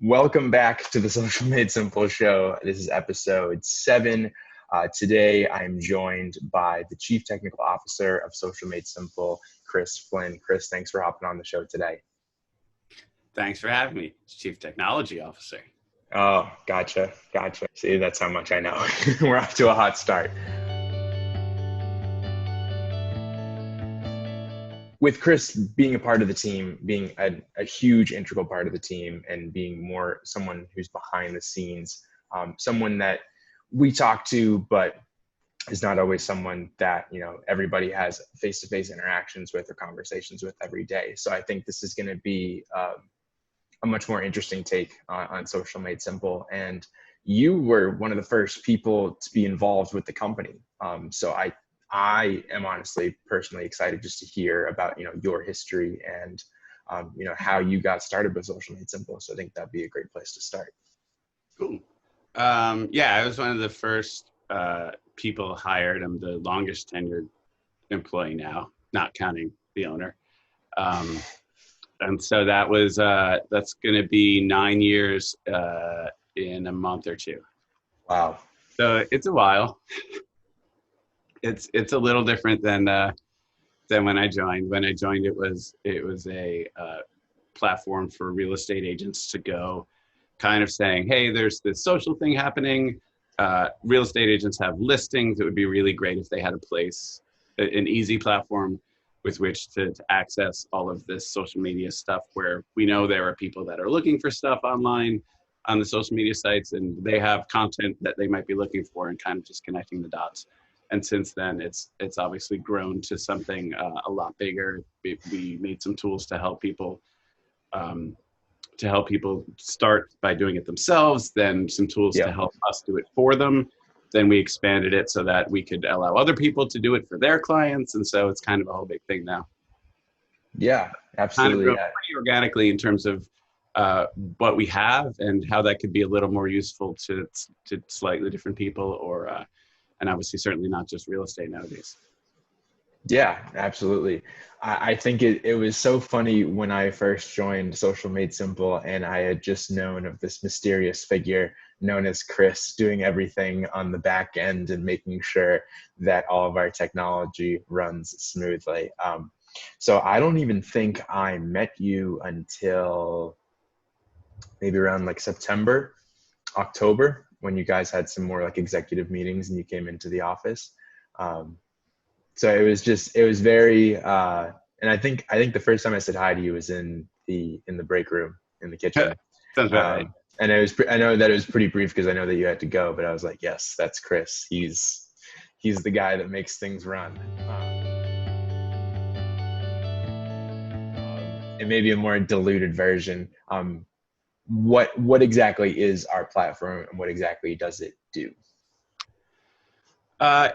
Welcome back to the Social Made Simple show. This is episode 7. Today, I'm joined by the Chief Technical Officer of Social Made Simple, Chris Flynn. Chris, thanks for hopping on the show today. Thanks for having me, Chief Technology Officer. Oh, gotcha. See, that's how much I know. We're off to a hot start. With Chris being a part of the team, being a huge integral part of the team, and being more someone who's behind the scenes, someone that we talk to, but is not always someone that, everybody has face-to-face interactions with or conversations with every day. So I think this is going to be a much more interesting take on Social Made Simple. And you were one of the first people to be involved with the company. So I am honestly personally excited just to hear about, your history and, how you got started with Social Made Simple. So I think that'd be a great place to start. Cool. I was one of the first people hired. I'm the longest tenured employee now, not counting the owner. And so that's going to be 9 years in a month or two. Wow. So it's a while. It's a little different than when I joined. When I joined, it was a platform for real estate agents to go, kind of saying, hey, there's this social thing happening. Real estate agents have listings. It would be really great if they had an easy platform with which to access all of this social media stuff, where we know there are people that are looking for stuff online on the social media sites, and they have content that they might be looking for, and kind of just connecting the dots. And since then, it's obviously grown to something a lot bigger. We made some tools to help people start by doing it themselves, then some tools to help us do it for them. Then we expanded it so that we could allow other people to do it for their clients. And so it's kind of a whole big thing now. Yeah, absolutely. Kind of pretty organically in terms of what we have and how that could be a little more useful to slightly different people, and obviously certainly not just real estate nowadays. Yeah, absolutely. I think it was so funny when I first joined Social Made Simple, and I had just known of this mysterious figure known as Chris doing everything on the back end and making sure that all of our technology runs smoothly. So I don't even think I met you until maybe around like September, October, when you guys had some more like executive meetings and you came into the office. So it was very, and I think the first time I said hi to you was in the break room in the kitchen. Sounds about right. And I know that it was pretty brief because I know that you had to go, but I was like, yes, that's Chris. He's the guy that makes things run. And maybe a more diluted version. What exactly is our platform, and what exactly does it do?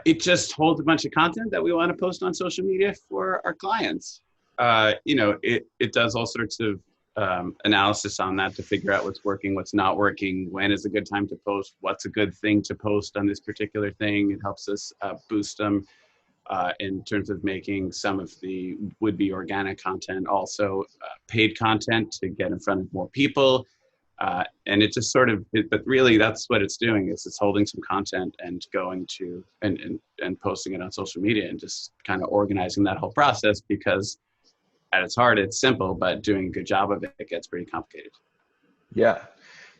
It just holds a bunch of content that we want to post on social media for our clients. It does all sorts of analysis on that to figure out what's working, what's not working, when is a good time to post, what's a good thing to post on this particular thing. It helps us boost them in terms of making some of the would-be organic content, also paid content to get in front of more people. And it just but really that's what it's doing, is it's holding some content and going to and posting it on social media, and just kind of organizing that whole process, because at its heart, it's simple, but doing a good job of it gets pretty complicated. Yeah,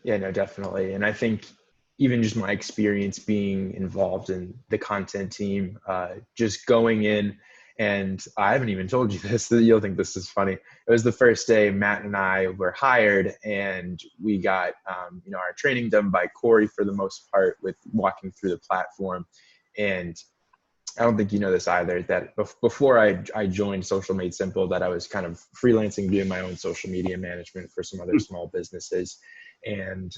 no, definitely. And I think even just my experience being involved in the content team, just going in, and I haven't even told you this, you'll think this is funny. It was the first day Matt and I were hired, and we got, our training done by Corey for the most part, with walking through the platform. And I don't think you know this either, that before I joined Social Made Simple, that I was kind of freelancing, doing my own social media management for some other small businesses. And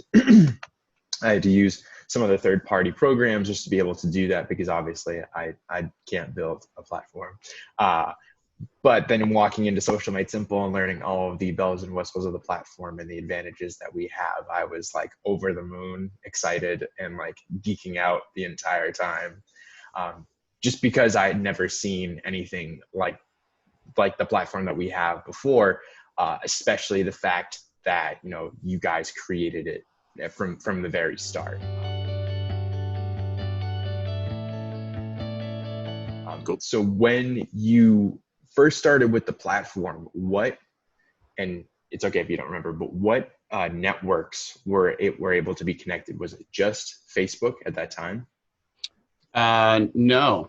I had to use some other third-party programs just to be able to do that, because obviously I can't build a platform. But then walking into Social Made Simple and learning all of the bells and whistles of the platform and the advantages that we have, I was like over the moon excited and like geeking out the entire time. Just because I had never seen anything like the platform that we have before, especially the fact that, you guys created it from the very start. Cool. So when you first started with the platform, and it's okay if you don't remember, but what networks were able to be connected? Was it just Facebook at that time? No,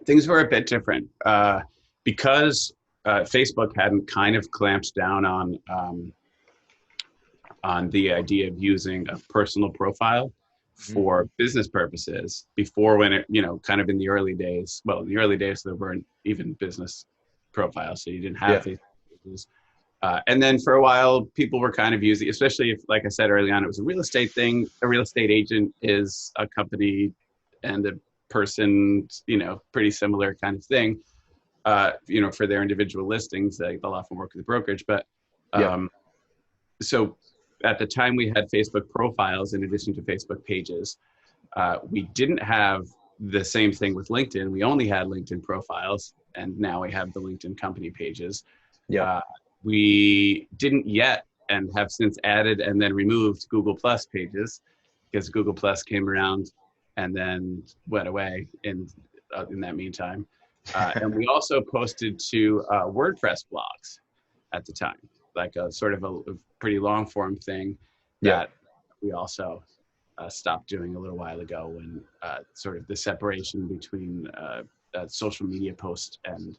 things were a bit different because Facebook hadn't kind of clamped down on the idea of using a personal profile for business purposes before, when it, kind of in the early days. Well, in the early days, there weren't even business profiles, so you didn't have Facebook pages. And then for a while, people were kind of using, especially if, like I said early on, it was a real estate thing. A real estate agent is a company and a person, pretty similar kind of thing, for their individual listings. They'll often work with a brokerage. But so at the time we had Facebook profiles in addition to Facebook pages. We didn't have the same thing with LinkedIn. We only had LinkedIn profiles, and now we have the LinkedIn company pages. We didn't yet, and have since added and then removed Google Plus pages, because Google Plus came around and then went away in that meantime. And we also posted to WordPress blogs at the time, like a sort of a pretty long form thing that we also stopped doing a little while ago, when sort of the separation between social media posts and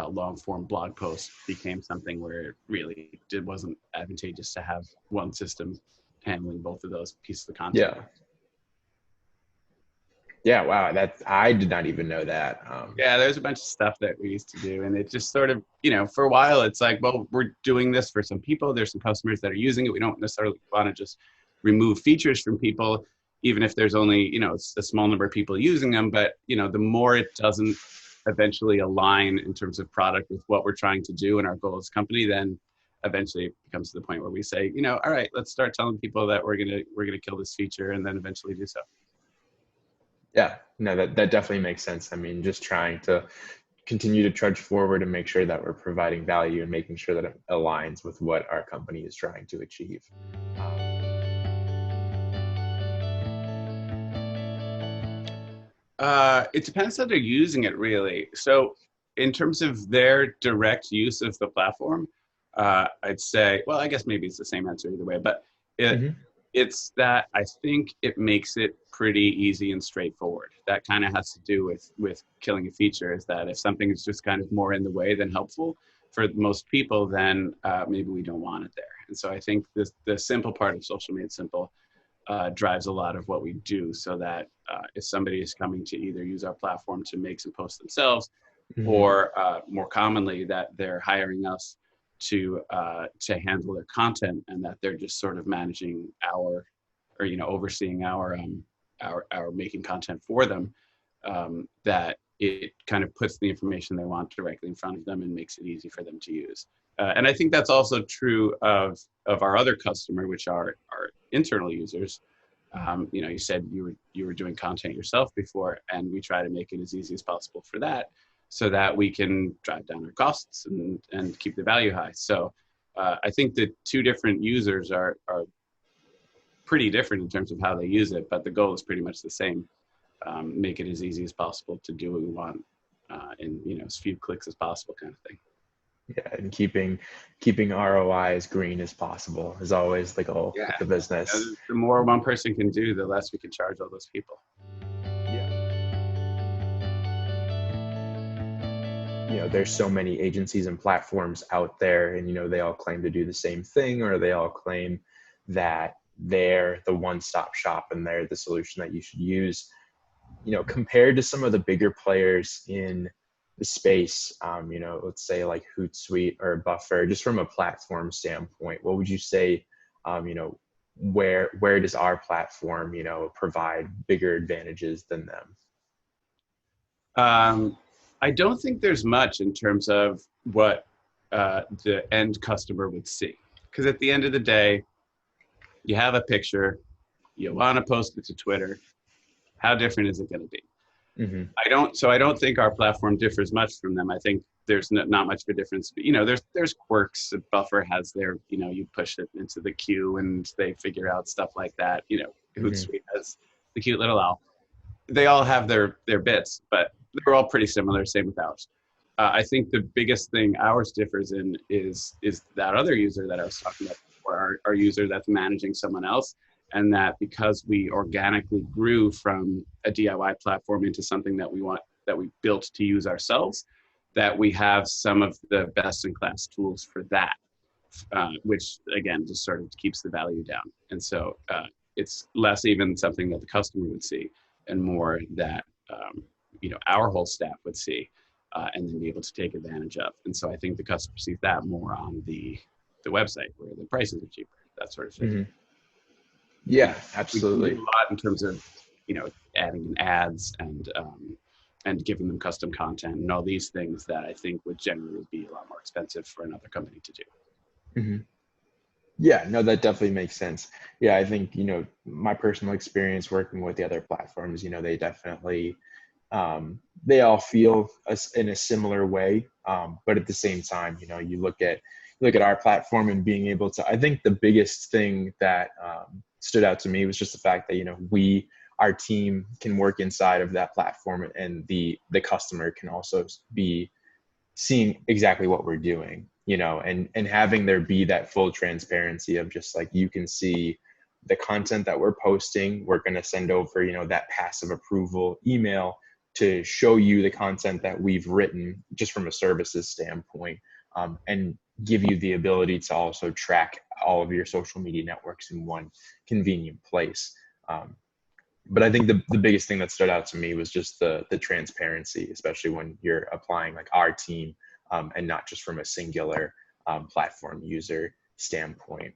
long form blog posts became something where it wasn't advantageous to have one system handling both of those pieces of content. Yeah, wow, I did not even know that. There's a bunch of stuff that we used to do, and it just sort of, for a while, it's like, well, we're doing this for some people. There's some customers that are using it. We don't necessarily want to just remove features from people, even if there's only, it's a small number of people using them. But, the more it doesn't eventually align in terms of product with what we're trying to do and our goal as a company, then eventually it comes to the point where we say, all right, let's start telling people that we're gonna kill this feature, and then eventually do so. Yeah, no, that definitely makes sense. I mean, just trying to continue to trudge forward and make sure that we're providing value and making sure that it aligns with what our company is trying to achieve. It depends how they're using it, really. So in terms of their direct use of the platform, I'd say, well, I guess maybe it's the same answer either way, but it's that I think it makes it pretty easy and straightforward. That kind of has to do with killing a feature, is that if something is just kind of more in the way than helpful for most people, then maybe we don't want it there. And so I think the simple part of SocialMadeSimple drives a lot of what we do, so that if somebody is coming to either use our platform to make some posts themselves, or more commonly that they're hiring us to handle their content, and that they're just sort of managing overseeing our making content for them, that it kind of puts the information they want directly in front of them and makes it easy for them to use. And I think that's also true of our other customer, which are our internal users. You said you were doing content yourself before, and we try to make it as easy as possible for that, so that we can drive down our costs and keep the value high. So I think the two different users are pretty different in terms of how they use it, but the goal is pretty much the same. Make it as easy as possible to do what we want in as few clicks as possible, kind of thing. Yeah, and keeping ROI as green as possible is always the goal of the business. The more one person can do, the less we can charge all those people. There's so many agencies and platforms out there, and they all claim to do the same thing, or they all claim that they're the one-stop shop and they're the solution that you should use. Compared to some of the bigger players in the space, let's say like Hootsuite or Buffer, just from a platform standpoint, what would you say, where does our platform, provide bigger advantages than them? I don't think there's much in terms of what the end customer would see. Because at the end of the day, you have a picture, you want to post it to Twitter. How different is it going to be? I don't think our platform differs much from them. I think there's not much of a difference. But, you know, there's quirks. Buffer has their, you know, you push it into the queue and they figure out stuff like that. You know, Hootsuite has the cute little owl. They all have their bits, but they're all pretty similar. Same with ours. I think the biggest thing ours differs in is that other user that I was talking about before, our user that's managing someone else. And that because we organically grew from a DIY platform into something that we built to use ourselves, that we have some of the best in class tools for that, which again, just sort of keeps the value down. And so it's less even something that the customer would see and more that, you know, our whole staff would see and then be able to take advantage of. And so I think the customer sees that more on the website where the prices are cheaper, that sort of thing. Yeah, absolutely. We do a lot in terms of, you know, adding in ads and giving them custom content and all these things that I think would generally be a lot more expensive for another company to do. Yeah, no, that definitely makes sense. Yeah, I think, you know, my personal experience working with the other platforms, you know, they definitely, they all feel in a similar way. But at the same time, you know, you look at our platform and being able to, I think the biggest thing that stood out to me was just the fact that, you know, our team can work inside of that platform and the customer can also be seeing exactly what we're doing, you know, and having there be that full transparency of just like, you can see the content that we're posting. We're going to send over, you know, that passive approval email to show you the content that we've written just from a services standpoint, and give you the ability to also track all of your social media networks in one convenient place. But I think the biggest thing that stood out to me was just the transparency, especially when you're applying like our team, and not just from a singular platform user standpoint.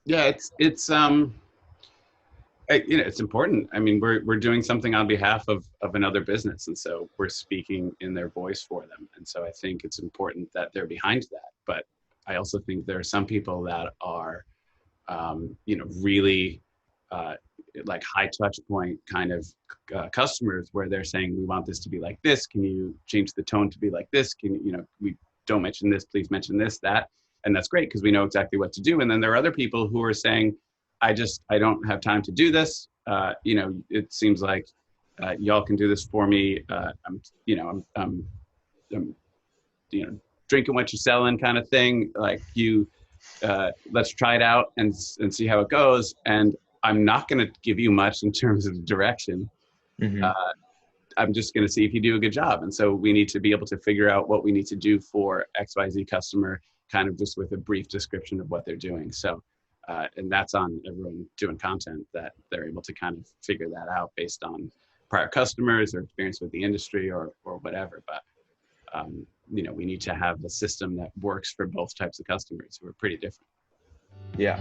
Yeah, it's you know, it's important. I mean, we're doing something on behalf of another business, and so we're speaking in their voice for them. And so I think it's important that they're behind that. But I also think there are some people that are, you know, really like high touch point kind of customers where they're saying, we want this to be like this. Can you change the tone to be like this? Can you know, we don't mention this, please mention this, that. And that's great because we know exactly what to do. And then there are other people who are saying, I don't have time to do this. You know, it seems like y'all can do this for me. I'm you know, drinking what you're selling kind of thing. Like let's try it out and see how it goes. And I'm not going to give you much in terms of direction. I'm just going to see if you do a good job. And so we need to be able to figure out what we need to do for XYZ customer, kind of just with a brief description of what they're doing. So, and that's on everyone doing content, that they're able to kind of figure that out based on prior customers or experience with the industry or whatever. But, you know, we need to have a system that works for both types of customers who are pretty different. Yeah.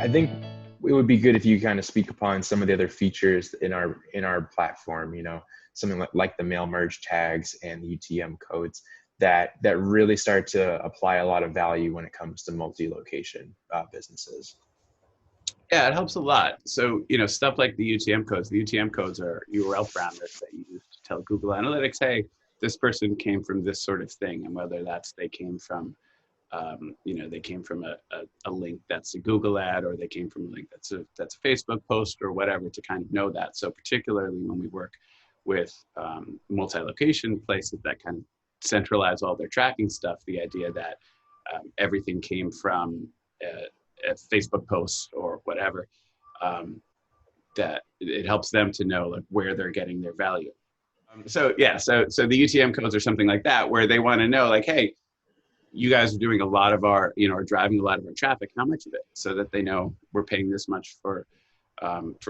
I think it would be good if you kind of speak upon some of the other features in our platform, you know, something like the mail merge tags and the UTM codes that really start to apply a lot of value when it comes to multi-location businesses. Yeah, it helps a lot. So, you know, stuff like the UTM codes are URL parameters that you use to tell Google Analytics, hey, this person came from this sort of thing, and whether that's they came from you know, they came from a link that's a Google ad, or they came from a link that's a Facebook post or whatever, to kind of know that. So particularly when we work with multi-location places that kind of centralize all their tracking stuff, the idea that everything came from a Facebook post or whatever, that it helps them to know like where they're getting their value. So the UTM codes are something like that, where they want to know like, hey, you guys are doing a lot of our, you know, are driving a lot of our traffic. How much of it? So that they know we're paying this much for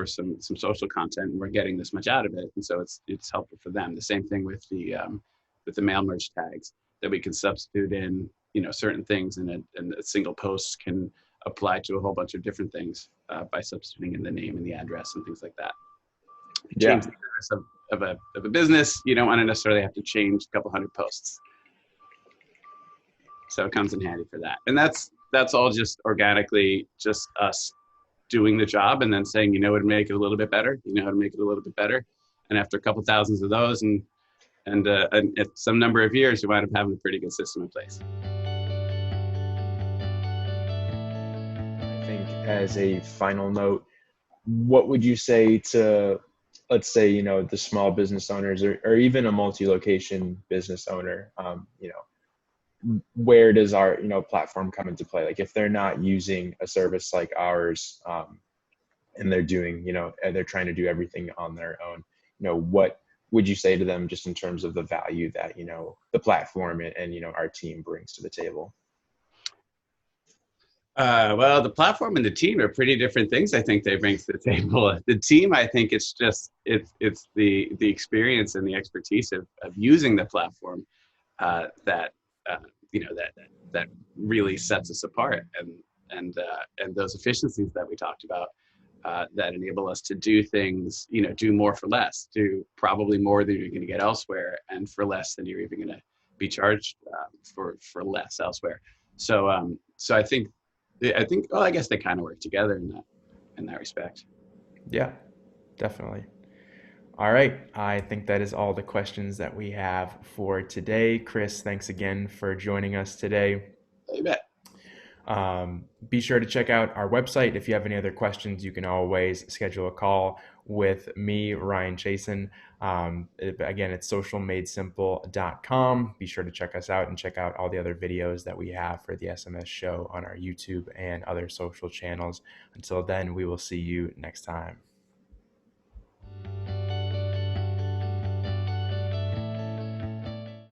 some social content, and we're getting this much out of it. And so it's helpful for them. The same thing with the mail merge tags, that we can substitute in, you know, certain things, and a single post can apply to a whole bunch of different things by substituting in the name and the address and things like that. Change the address of a business, you don't want to necessarily have to change a couple hundred posts. So it comes in handy for that. And that's all just organically, just us doing the job and then saying, you know, how to make it a little bit better. You know how to make it a little bit better. And after a couple thousands of those and at some number of years, you wind up having a pretty good system in place. I think as a final note, what would you say to, let's say, the small business owners, or even a multi-location business owner, where does our, platform come into play? Like if they're not using a service like ours, and they're doing, they're trying to do everything on their own, what would you say to them just in terms of the value that, the platform and our team brings to the table? Well, the platform and the team are pretty different things. I think they bring to the table. The team, I think, it's the experience and the expertise of using the platform that that really sets us apart, and those efficiencies that we talked about that enable us to do things, do more for less, do probably more than you're going to get elsewhere, and for less than you're even going to be charged for less elsewhere. So I think well, I guess they kind of work together in that respect. Yeah, definitely. All right. I think that is all the questions that we have for today. Chris, thanks again for joining us today. You bet. Be sure to check out our website. If you have any other questions, you can always schedule a call with me, Ryan Chiasson. Again, it's SocialMadeSimple.com. Be sure to check us out and check out all the other videos that we have for the SMS show on our YouTube and other social channels. Until then, we will see you next time.